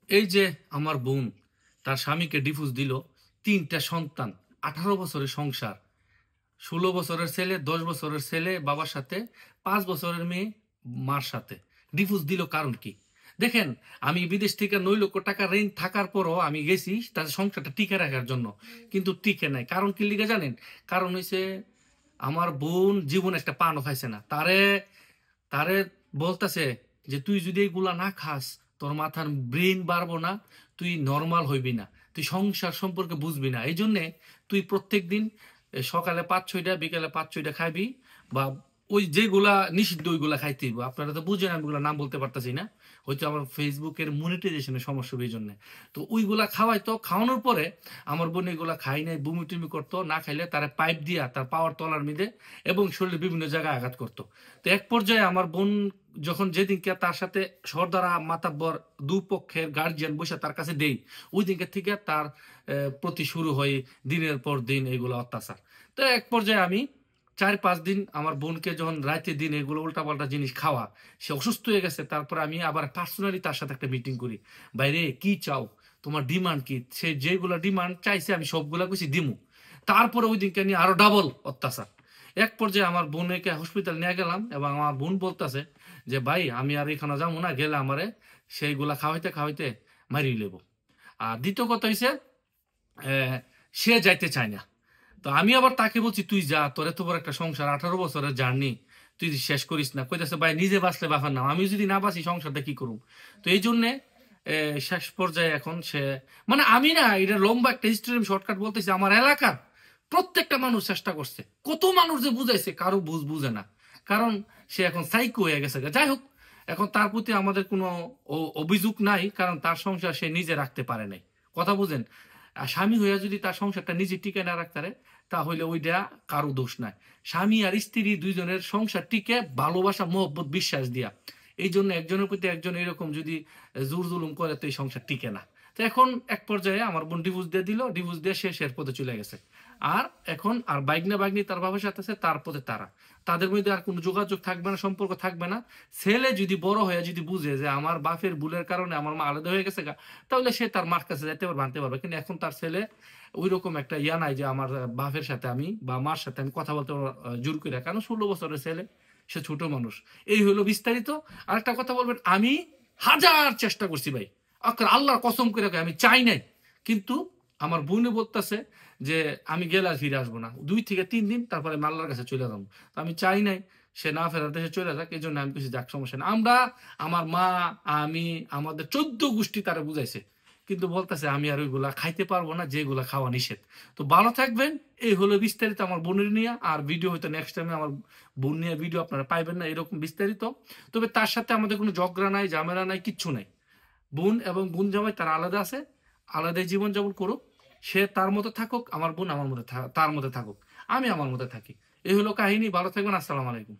এই যে আমার বোন তার স্বামীকে ডিভোর্স দিল, ৩টা সন্তান, ১৮ বছরের সংসার, ১৬ বছরের ছেলে, ১০ বছরের ছেলে বাবার সাথে, ৫ বছরের মেয়ে মার সাথে। ডিভোর্স দিল কারণ কি? দেখেন, আমি বিদেশ থেকে ৯ লক্ষ টাকা রেন্ট থাকার পরও আমি গেছি তাদের সংসারটা টিকে রাখার জন্য, কিন্তু টিকে নাই। কারণ কি লিগে জানেন? কারণ হইছে আমার বোন জীবনে একটা পানও খাইছে না। তারে তারে বলতেছে যে তুই যদি এগুলা না খাস, তোর মাথার ব্রেন বাড়বো না, তুই নর্মাল হইবি না, তুই সংসার সম্পর্কে বুঝবি না। এই জন্যে তুই প্রত্যেক দিন সকালে ৫-৬টা, বিকালে ৫-৬টা খাবি, বা ওই যেগুলা নিষিদ্ধ ওইগুলা খাইতে হইব। আপনারা তো বুঝেন, আমি ওগুলা নাম বলতে পারতেছি না, হয়তো আমার ফেসবুকের মনিটাইজেশনের সমস্যা এই জন্য। তো ওইগুলা খাওয়াইতো, খাওয়ানোর পরে আমার বোন এগুলা খাই নাই, বমি টুমি করতো, না খাইলে তারা পাইপ দিয়া তার পাওয়ার তলার মিদে এবং শরীরের বিভিন্ন জায়গায় আঘাত করতো। তো এক পর্যায়ে আমার বোন যখন যেদিনকে তার সাথে সর্দারা মাতাব্বর দুপক্ষের গার্জিয়ান বসে তার কাছে দেই, ওই দিনকে থেকে তার প্রতি শুরু হয় দিনের পর দিন এগুলো অত্যাচার। তো এক পর্যায়ে আমি ৪-৫ দিন আমার বোনকে যখন রাতে দিন এগুলো উল্টাপাল্টা জিনিস খাওয়া, সে অসুস্থ হয়ে গেছে, তারপর আমি আবার পার্সোনালি তার সাথে একটা মিটিং করি, বাইরে কি চাও, তোমার ডিমান্ড কি? সে যেগুলো ডিমান্ড চাইছে আমি সবগুলা কিছু দিমু। তারপরে ওই দিনকে নিয়ে আরো ডাবল অত্যাচার। এক পর্যায়ে আমার বোনকে হসপিটাল নিয়ে গেলাম এবং আমার বোন বলতেছে যে ভাই আমি আর এখানে যাবো না, গেলে আমারে সেইগুলা খাওয়াইতে খাওয়াইতে মারি লেব। আর দ্বিতীয় কথা হইছে সে যাইতে চায় না। তো আমি আবার তাকে বলছি তুই যা, তোর এত বড় একটা সংসার, ১৮ বছরের জার্নি, তুই শেষ করিস না। কইতেছে ভাই নিজে বাঁচলে বাঁচার নাম, আমি যদি না বাঁচি সংসারটা কি করুম? তো এই জন্যে শেষ পর্যায়ে এখন সে, মানে আমি না, এটা লম্বা একটা হিস্ট্রি, শর্টকাট বলতেছি, আমার এলাকার প্রত্যেকটা মানুষ চেষ্টা করছে, কত মানুষ যে বুঝাইছে, কারো বুঝে না। কারণ সে এখন সাইকো হয়ে গেছে। যাই হোক, এখন তার প্রতি আমাদের কোনো অভিযোগ নাই, কারণ তার সংসার সে নিজে রাখতে পারে নাই। কথা বুঝেন? আর স্বামী হইয়া যদি তার সংসারটা নিজে টিকে না রাখতে পারে, তাহলে ওইটা কারো দোষ নাই। স্বামী আর স্ত্রী দুইজনের সংসার টিকে ভালোবাসা, মহব্বত, বিশ্বাস দিয়া। এই জন্য একজনের প্রতি একজন এরকম যদি জোর জুলুম করে, তো এই সংসার টিকে না। তো এখন এক পর্যায়ে আমার বোন ডিভোর্স দিয়ে দিল, ডিভোর্স দিয়ে সে শের পথে চলে গেছে। আর এখন আর বাইগনা বাইগনি তার বাবার সাথে আছে, তার পথে তারা, তাদের মধ্যে আর কোনো যোগাযোগ থাকবে না, সম্পর্ক থাকবে না। ছেলে যদি বড় হয়ে যদি বুঝে যে আমার বাপের ভুলের কারণে আমার মা আলাদা হয়ে গেছে গা, তাহলে সে তার মার কাছে যেতে পারবে, আনতে পারবে। কিন্তু এখন তার ছেলে ওই রকম একটা ইয়া নাই যে আমার বাপের সাথে আমি বা মার সাথে আমি কথা বলতে জোর করে, কারণ 16 বছরের ছেলে, সে ছোট মানুষ। এই হলো বিস্তারিত। আরেকটা কথা বলবেন, আমি হাজার চেষ্টা করছি ভাই, আল্লাহর কসম করে আমি চাই নাই, কিন্তু আমার বোনে বলতেছে যে আমি গেলে আর ফিরে আসবো না, 2 থেকে 3 দিন, তারপরে আমি আল্লাহর কাছে চলে যাবো। তো আমি চাই নাই সে না ফেরার দেশে চলে যাক, এই জন্য আমি কিছু যাক, সমস্যা না। আমরা, আমার মা, আমি, আমাদের 14 গোষ্ঠী তারা বুঝাইছে, কিন্তু বলতেছে আমি আর ওইগুলা খাইতে পারবো না, যেগুলা খাওয়া নিষেধ। তো ভালো থাকবেন। এই হলো বিস্তারিত আমার বোনের নিয়ে। আর ভিডিও হয়তো নেক্সট টাইমে আমার বোন নিয়ে ভিডিও আপনারা পাইবেন না এরকম বিস্তারিত। তবে তার সাথে আমাদের কোনো ঝগড়া নাই, ঝামেলা নাই, কিচ্ছু নাই। বোন এবং বোন জামাই তারা আলাদা আছে, আলাদাই জীবনযাপন করুক। সে তার মতো থাকুক, আমার বোন আমার মধ্যে তার মধ্যে থাকুক, আমি আমার মধ্যে থাকি। এই হলো কাহিনী। ভালো থাকবেন। আসসালামু আলাইকুম।